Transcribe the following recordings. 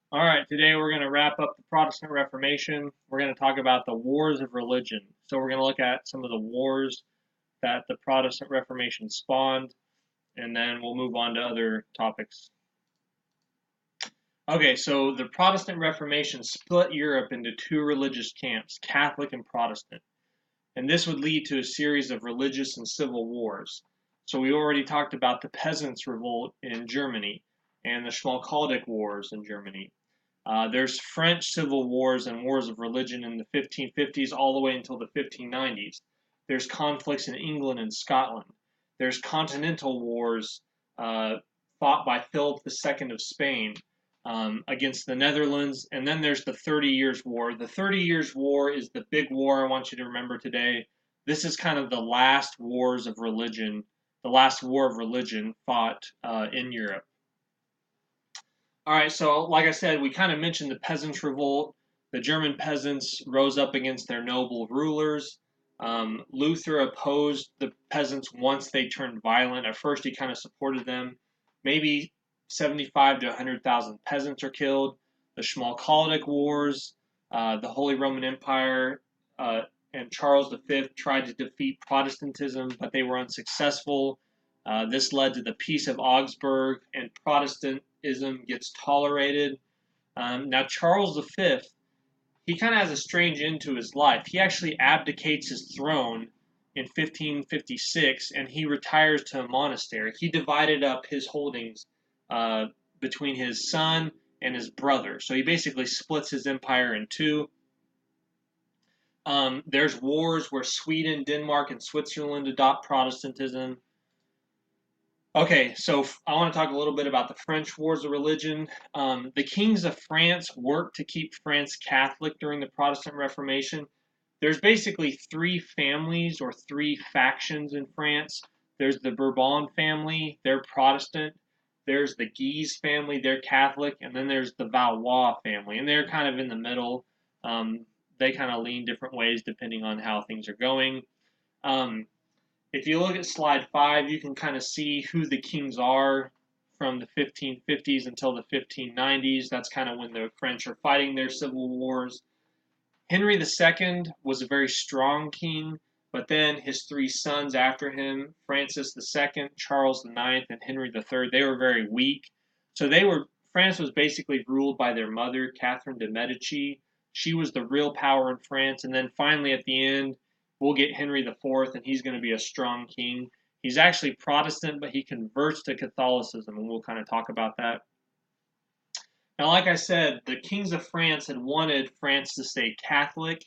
All right, today we're going to wrap up the Protestant Reformation. We're going to talk about the wars of religion. So we're going to look at some of the wars that the Protestant Reformation spawned, and then we'll move on to other topics. Okay, so the Protestant Reformation split Europe into two religious camps, Catholic and Protestant. And this would lead to a series of religious and civil wars. So we already talked about the Peasants' Revolt in Germany and the Schmalkaldic Wars in Germany. There's French civil wars and wars of religion in the 1550s all the way until the 1590s. There's conflicts in England and Scotland. There's continental wars fought by Philip II of Spain against the Netherlands. And then there's the 30 Years' War. The 30 Years' War is the big war I want you to remember today. This is kind of the last wars of religion, the last war of religion fought in Europe. All right, so like I said, we kind of mentioned the Peasants' Revolt. The German peasants rose up against their noble rulers. Luther opposed the peasants once they turned violent. At first, he kind of supported them. Maybe 75 to 100,000 peasants are killed. The Schmalkaldic Wars, the Holy Roman Empire, and Charles V tried to defeat Protestantism, but they were unsuccessful. This led to the Peace of Augsburg, and Protestantism gets tolerated. Now, Charles V, he kind of has a strange end to his life. He actually abdicates his throne in 1556, and he retires to a monastery. He divided up his holdings between his son and his brother. So he basically splits his empire in two. There's wars where Sweden, Denmark, and Switzerland adopt Protestantism. Okay, so I want to talk a little bit about the French Wars of Religion. The kings of France worked to keep France Catholic during the Protestant Reformation. There's basically three families or three factions in France. There's the Bourbon family, they're Protestant. There's the Guise family, they're Catholic. And then there's the Valois family, and they're kind of in the middle. They kind of lean different ways depending on how things are going. If you look at slide 5, you can kind of see who the kings are from the 1550s until the 1590s. That's kind of when the French are fighting their civil wars. Henry II was a very strong king, but then his three sons after him, Francis II, Charles IX, and Henry III, they were very weak. So France was basically ruled by their mother, Catherine de' Medici. She was the real power in France. And then finally at the end, we'll get Henry IV, and he's going to be a strong king. He's actually Protestant, but he converts to Catholicism, and we'll kind of talk about that. Now, like I said, the kings of France had wanted France to stay Catholic.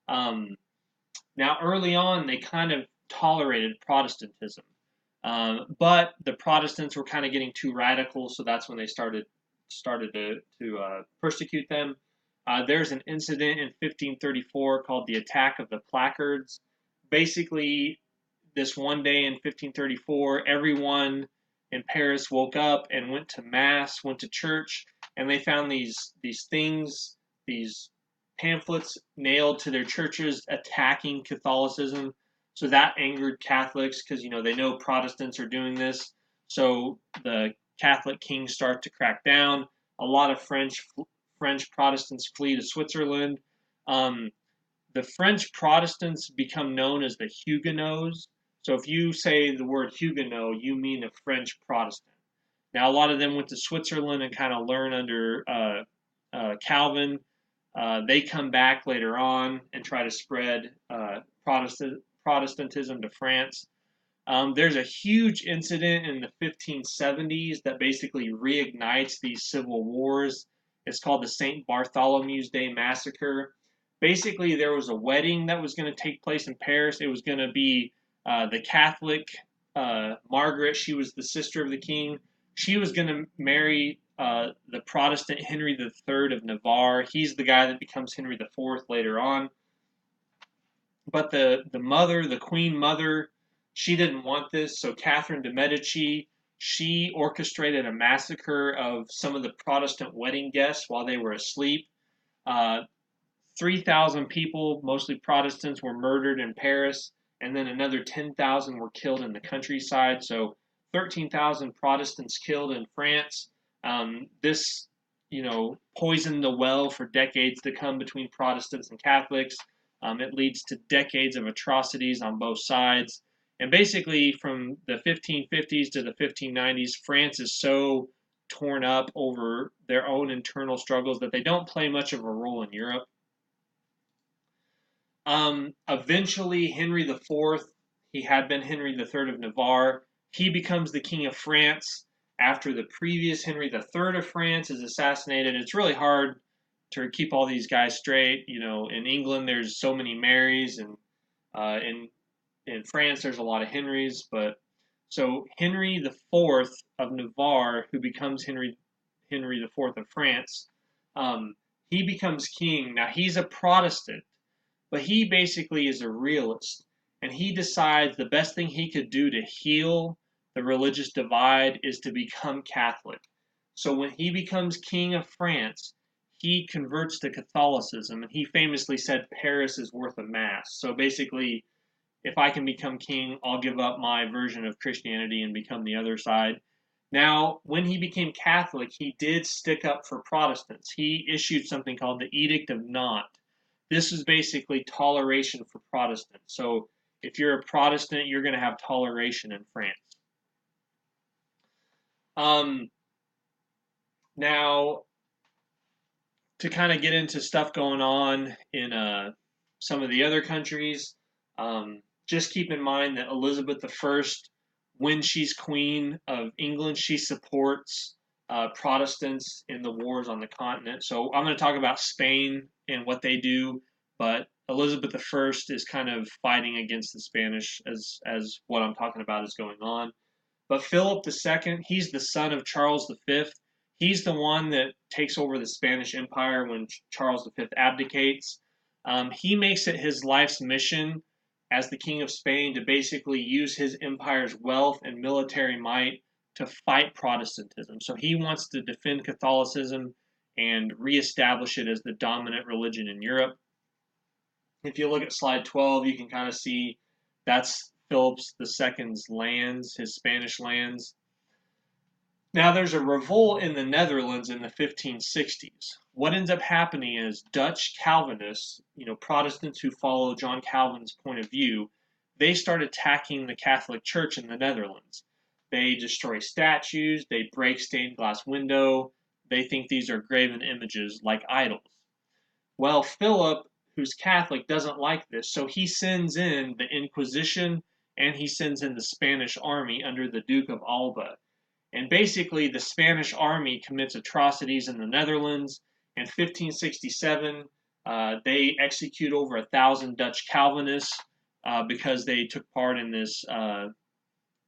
Now, early on, they kind of tolerated Protestantism, but the Protestants were kind of getting too radical, so that's when they started to persecute them. There's an incident in 1534 called the Attack of the Placards. Basically, this one day in 1534, everyone in Paris woke up and went to mass, went to church, and they found these things, these pamphlets nailed to their churches attacking Catholicism. So that angered Catholics because they know Protestants are doing this. So the Catholic kings start to crack down. A lot of French Protestants flee to Switzerland. The French Protestants become known as the Huguenots. So if you say the word Huguenot, you mean a French Protestant. Now, a lot of them went to Switzerland and kind of learn under Calvin. They come back later on and try to spread Protestantism to France. There's a huge incident in the 1570s that basically reignites these civil wars. It's called the St. Bartholomew's Day Massacre. Basically, there was a wedding that was going to take place in Paris. It was going to be the Catholic Margaret. She was the sister of the king. She was going to marry the Protestant Henry III of Navarre. He's the guy that becomes Henry IV later on. But the mother, the Queen Mother, she didn't want this. So Catherine de' Medici, she orchestrated a massacre of some of the Protestant wedding guests while they were asleep. 3,000 people, mostly Protestants, were murdered in Paris, and then another 10,000 were killed in the countryside. So 13,000 Protestants killed in France. This, poisoned the well for decades to come between Protestants and Catholics. It leads to decades of atrocities on both sides. And basically, from the 1550s to the 1590s, France is so torn up over their own internal struggles that they don't play much of a role in Europe. Eventually, Henry IV, he had been Henry III of Navarre, he becomes the King of France after the previous Henry III of France is assassinated. It's really hard to keep all these guys straight. In England, there's so many Marys, and in France, there's a lot of Henrys. But so Henry IV of Navarre, who becomes Henry IV of France, he becomes king. Now he's a Protestant, but he basically is a realist, and he decides the best thing he could do to heal the religious divide is to become Catholic. So when he becomes king of France, he converts to Catholicism, and he famously said Paris is worth a mass. So basically, if I can become king, I'll give up my version of Christianity and become the other side. Now, when he became Catholic, he did stick up for Protestants. He issued something called the Edict of Nantes. This is basically toleration for Protestants. So if you're a Protestant, you're going to have toleration in France. Now, to kind of get into stuff going on in some of the other countries, just keep in mind that Elizabeth I, when she's Queen of England, she supports Protestants in the wars on the continent. So I'm going to talk about Spain and what they do, but Elizabeth I is kind of fighting against the Spanish as what I'm talking about is going on. But Philip II, he's the son of Charles V. He's the one that takes over the Spanish Empire when Charles V abdicates. He makes it his life's mission as the King of Spain to basically use his empire's wealth and military might to fight Protestantism. So he wants to defend Catholicism and reestablish it as the dominant religion in Europe. If you look at slide 12, you can kind of see that's Philip II's lands, his Spanish lands. Now, there's a revolt in the Netherlands in the 1560s. What ends up happening is Dutch Calvinists, Protestants who follow John Calvin's point of view, they start attacking the Catholic Church in the Netherlands. They destroy statues, they break stained glass window, they think these are graven images like idols. Well, Philip, who's Catholic, doesn't like this, so he sends in the Inquisition and he sends in the Spanish army under the Duke of Alba. And basically, the Spanish army commits atrocities in the Netherlands. In 1567, they execute over 1,000 Dutch Calvinists because they took part in this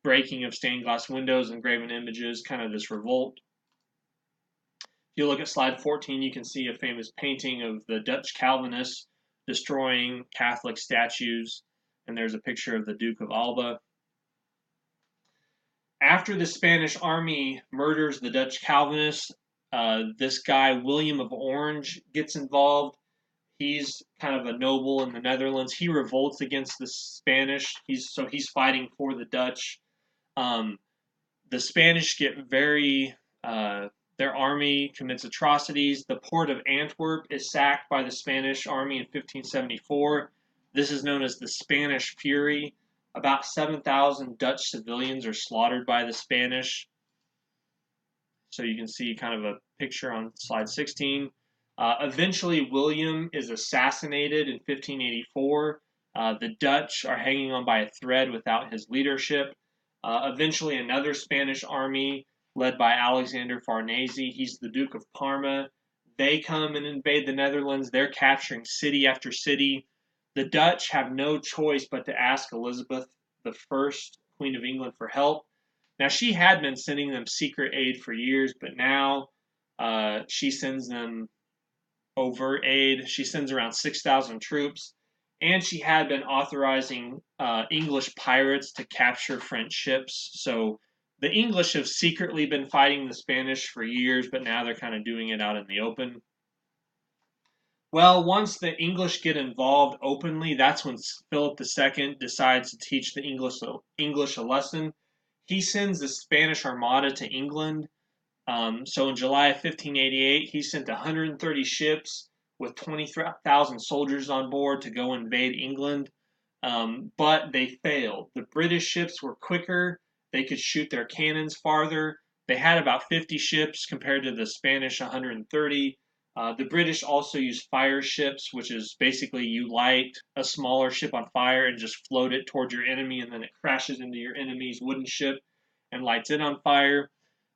breaking of stained glass windows and graven images, kind of this revolt. If you look at slide 14, you can see a famous painting of the Dutch Calvinists destroying Catholic statues, and there's a picture of the Duke of Alba. After the Spanish army murders the Dutch Calvinists, this guy, William of Orange, gets involved. He's kind of a noble in the Netherlands. He revolts against the Spanish. He's fighting for the Dutch. The Spanish get their army commits atrocities. The port of Antwerp is sacked by the Spanish army in 1574. This is known as the Spanish Fury. About 7,000 Dutch civilians are slaughtered by the Spanish. So you can see kind of a picture on slide 16. Eventually, William is assassinated in 1584. The Dutch are hanging on by a thread without his leadership. Eventually, another Spanish army led by Alexander Farnese, he's the Duke of Parma. They come and invade the Netherlands. They're capturing city after city. The Dutch have no choice but to ask Elizabeth I, Queen of England, for help. Now, she had been sending them secret aid for years, but now she sends them overt aid. She sends around 6,000 troops, and she had been authorizing English pirates to capture French ships. So the English have secretly been fighting the Spanish for years, but now they're kind of doing it out in the open. Well, once the English get involved openly, that's when Philip II decides to teach the English a lesson. He sends the Spanish Armada to England. So in July of 1588, he sent 130 ships with 20,000 soldiers on board to go invade England, but they failed. The British ships were quicker, they could shoot their cannons farther. They had about 50 ships compared to the Spanish 130. The British also used fire ships, which is basically you light a smaller ship on fire and just float it towards your enemy, and then it crashes into your enemy's wooden ship and lights it on fire.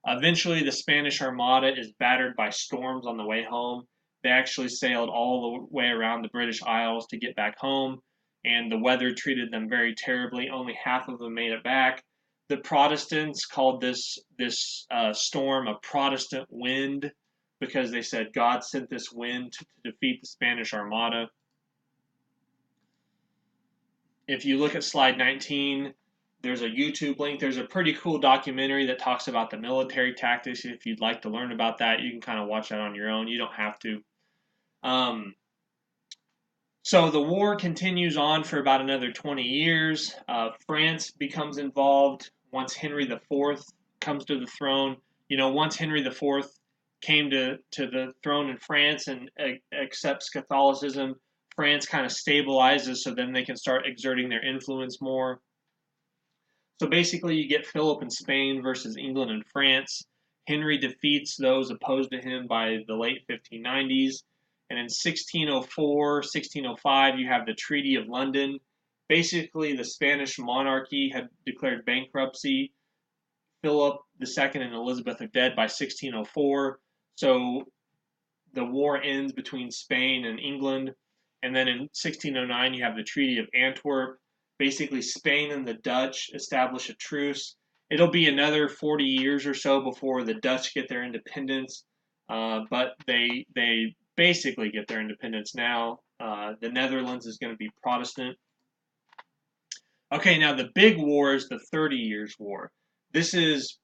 Eventually, the Spanish Armada is battered by storms on the way home. They actually sailed all the way around the British Isles to get back home, and the weather treated them very terribly. Only half of them made it back. The Protestants called this storm a Protestant wind because they said God sent this wind to defeat the Spanish Armada. If you look at slide 19, there's a YouTube link. There's a pretty cool documentary that talks about the military tactics. If you'd like to learn about that, you can kind of watch that on your own. You don't have to. So the war continues on for about another 20 years. France becomes involved once Henry IV comes to the throne. Once Henry IV came to the throne in France and accepts Catholicism, France kind of stabilizes, so then they can start exerting their influence more. So basically, you get Philip in Spain versus England and France. Henry defeats those opposed to him by the late 1590s. And in 1604, 1605, you have the Treaty of London. Basically, the Spanish monarchy had declared bankruptcy. Philip II and Elizabeth are dead by 1604. So the war ends between Spain and England. And then in 1609, you have the Treaty of Antwerp. Basically, Spain and the Dutch establish a truce. It'll be another 40 years or so before the Dutch get their independence, but they basically get their independence now. The Netherlands is going to be Protestant. Okay, now the big war is the 30 Years' War. This is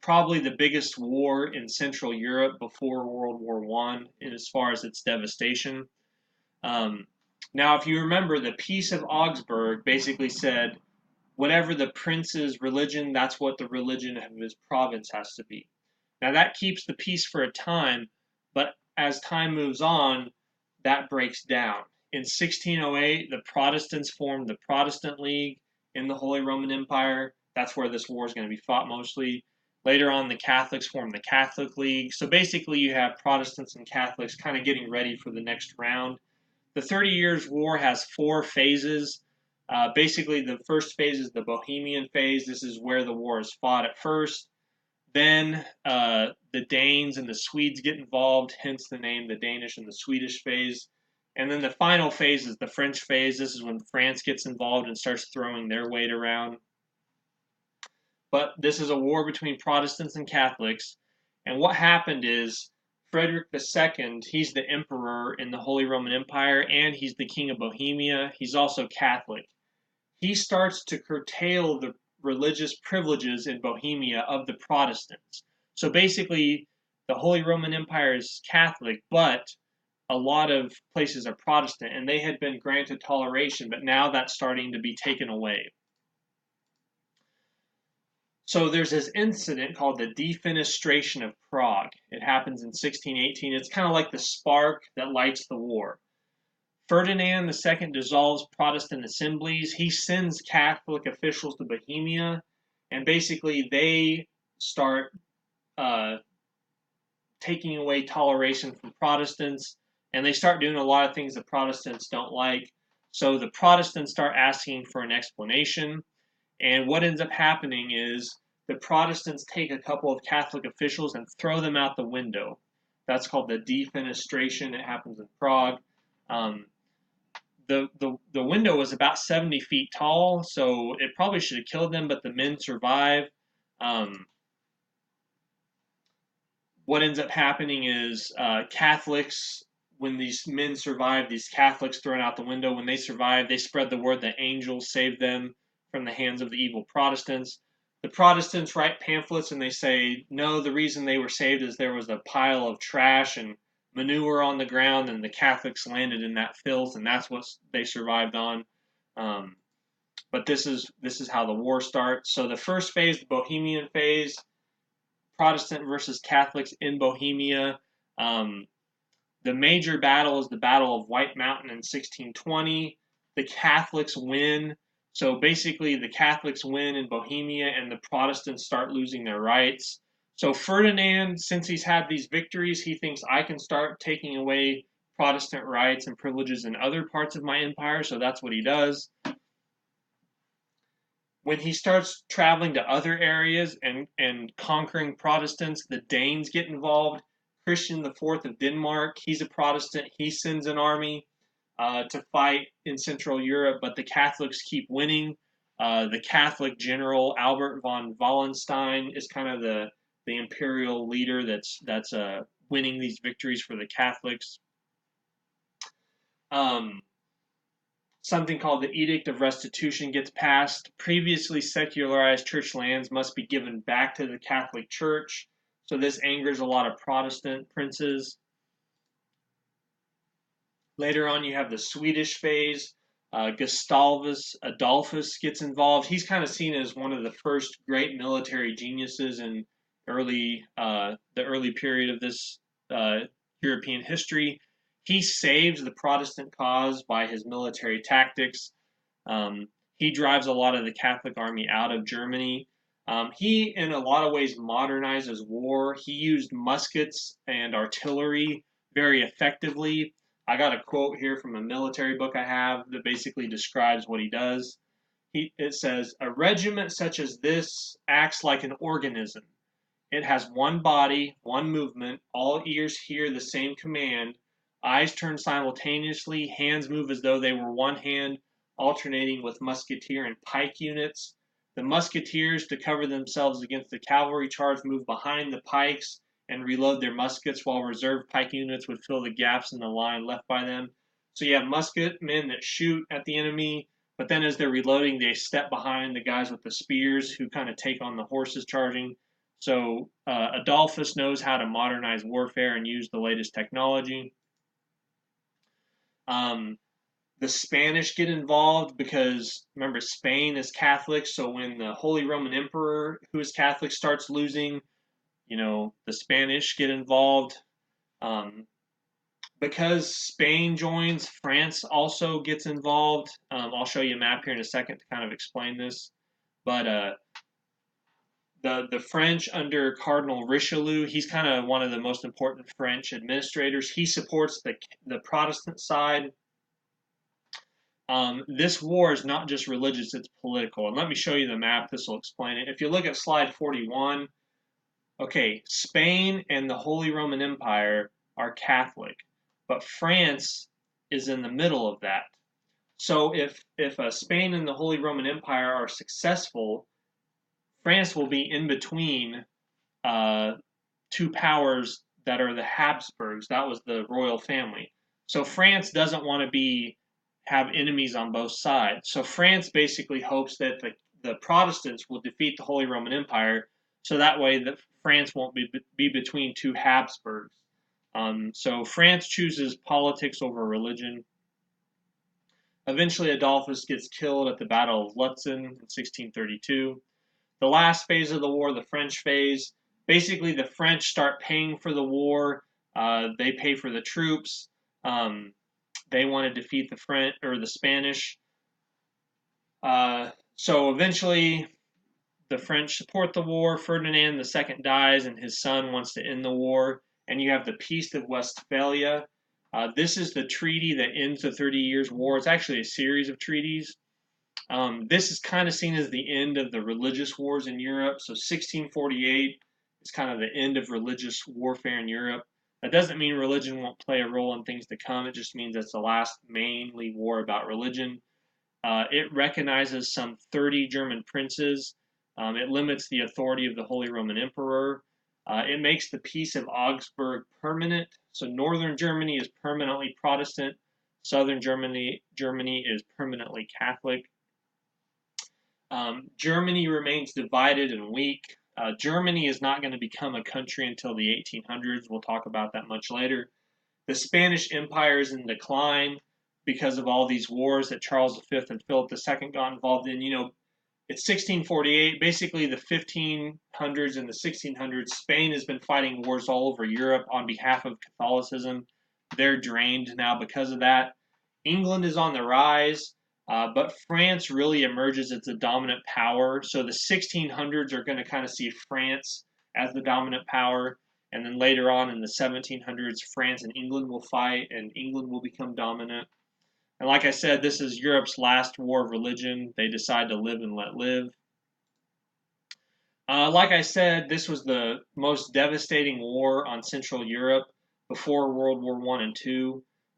probably the biggest war in Central Europe before World War I as far as its devastation. Now, if you remember, the Peace of Augsburg basically said, whatever the prince's religion, that's what the religion of his province has to be. Now, that keeps the peace for a time, but as time moves on, that breaks down. In 1608, the Protestants formed the Protestant League in the Holy Roman Empire. That's where this war is going to be fought mostly. Later on, the Catholics formed the Catholic League. So basically, you have Protestants and Catholics kind of getting ready for the next round. The 30 Years' War has 4 phases. Basically, the first phase is the Bohemian phase. This is where the war is fought at first. Then the Danes and the Swedes get involved, hence the name, the Danish and the Swedish phase. And then the final phase is the French phase. This is when France gets involved and starts throwing their weight around. But this is a war between Protestants and Catholics. And what happened is Frederick II, he's the emperor in the Holy Roman Empire, and he's the king of Bohemia. He's also Catholic. He starts to curtail the religious privileges in Bohemia of the Protestants. So basically, the Holy Roman Empire is Catholic, but a lot of places are Protestant, and they had been granted toleration, but now that's starting to be taken away. So there's this incident called the Defenestration of Prague. It happens in 1618. It's kind of like the spark that lights the war. Ferdinand II dissolves Protestant assemblies. He sends Catholic officials to Bohemia, and basically they start taking away toleration from Protestants, and they start doing a lot of things the Protestants don't like. So the Protestants start asking for an explanation. And what ends up happening is the Protestants take a couple of Catholic officials and throw them out the window. That's called the defenestration. It happens in Prague. The window was about 70 feet tall, so it probably should have killed them, but the men survive. What ends up happening is Catholics, when these men survive, these Catholics thrown out the window, when they survive, they spread the word that angels saved them from the hands of the evil Protestants. The Protestants write pamphlets and they say, no, the reason they were saved is there was a pile of trash and manure on the ground, and the Catholics landed in that filth, and that's what they survived on. But this is how the war starts. So the first phase, the Bohemian phase, Protestant versus Catholics in Bohemia. The major battle is the Battle of White Mountain in 1620. The Catholics win. So basically, the Catholics win in Bohemia, and the Protestants start losing their rights. So Ferdinand, since he's had these victories, he thinks I can start taking away Protestant rights and privileges in other parts of my empire. So that's what he does. When he starts traveling to other areas and conquering Protestants, the Danes get involved. Christian IV of Denmark, he's a Protestant. He sends an army to fight in Central Europe, but the Catholics keep winning. The Catholic general Albert von Wallenstein is kind of the imperial leader that's winning these victories for the Catholics. Something called the Edict of Restitution gets passed. Previously secularized church lands must be given back to the Catholic Church. So this angers a lot of Protestant princes. Later on, you have the Swedish phase. Gustavus Adolphus gets involved. He's kind of seen as one of the first great military geniuses in the early period of this European history. He saves the Protestant cause by his military tactics. He drives a lot of the Catholic army out of Germany. He, in a lot of ways, modernizes war. He used muskets and artillery very effectively. I got a quote here from a military book I have that basically describes what he does. It says, "A regiment such as this acts like an organism. It has one body, one movement, all ears hear the same command, eyes turn simultaneously, hands move as though they were one hand, alternating with musketeer and pike units. The musketeers, to cover themselves against the cavalry charge, move behind the pikes and reload their muskets, while reserve pike units would fill the gaps in the line left by them." So you have musket men that shoot at the enemy, but then as they're reloading, they step behind the guys with the spears who kind of take on the horses charging. So Adolphus knows how to modernize warfare and use the latest technology. The Spanish get involved because, remember, Spain is Catholic, so when the Holy Roman Emperor, who is Catholic, starts losing, the Spanish get involved. Because Spain joins, France also gets involved. I'll show you a map here in a second to kind of explain this. But the French under Cardinal Richelieu, he's kind of one of the most important French administrators. He supports the Protestant side. This war is not just religious, it's political. And let me show you the map. This will explain it. If you look at slide 41, okay, Spain and the Holy Roman Empire are Catholic, but France is in the middle of that. So if Spain and the Holy Roman Empire are successful, France will be in between two powers that are the Habsburgs. That was the royal family. So France doesn't want to have enemies on both sides. So France basically hopes that the Protestants will defeat the Holy Roman Empire, so that way that France won't be between two Habsburgs. So France chooses politics over religion. Eventually, Adolphus gets killed at the Battle of Lutzen in 1632. The last phase of the war, the French phase, basically the French start paying for the war. They pay for the troops. They want to defeat the Spanish. So eventually, the French support the war. Ferdinand II dies, and his son wants to end the war. And you have the Peace of Westphalia. This is the treaty that ends the 30 Years' War. It's actually a series of treaties. This is kind of seen as the end of the religious wars in Europe. So 1648 is kind of the end of religious warfare in Europe. That doesn't mean religion won't play a role in things to come. It just means it's the last mainly war about religion. It recognizes some 30 German princes. It limits the authority of the Holy Roman Emperor. It makes the Peace of Augsburg permanent. So northern Germany is permanently Protestant. Southern Germany is permanently Catholic. Germany remains divided and weak. Germany is not going to become a country until the 1800s. We'll talk about that much later. The Spanish Empire is in decline because of all these wars that Charles V and Philip II got involved in. It's 1648, basically the 1500s and the 1600s. Spain has been fighting wars all over Europe on behalf of Catholicism. They're drained now because of that. England is on the rise, but France really emerges as the dominant power. So the 1600s are going to kind of see France as the dominant power. And then later on in the 1700s, France and England will fight, and England will become dominant. And like I said, this is Europe's last war of religion. They decide to live and let live. Like I said, this was the most devastating war on Central Europe before World War I and II.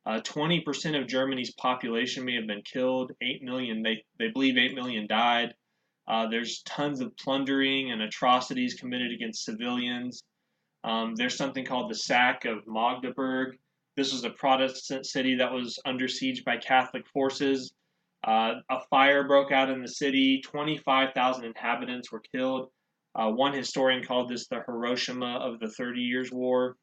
20% of Germany's population may have been killed. 8 million, they believe 8 million died. There's tons of plundering and atrocities committed against civilians. There's something called the Sack of Magdeburg. This was a Protestant city that was under siege by Catholic forces. A fire broke out in the city. 25,000 inhabitants were killed. One historian called this the Hiroshima of the 30 Years' War.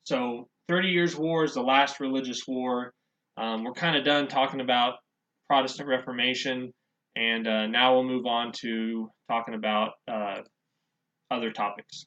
So 30 Years' War is the last religious war. We're kind of done talking about Protestant Reformation, and now we'll move on to talking about other topics.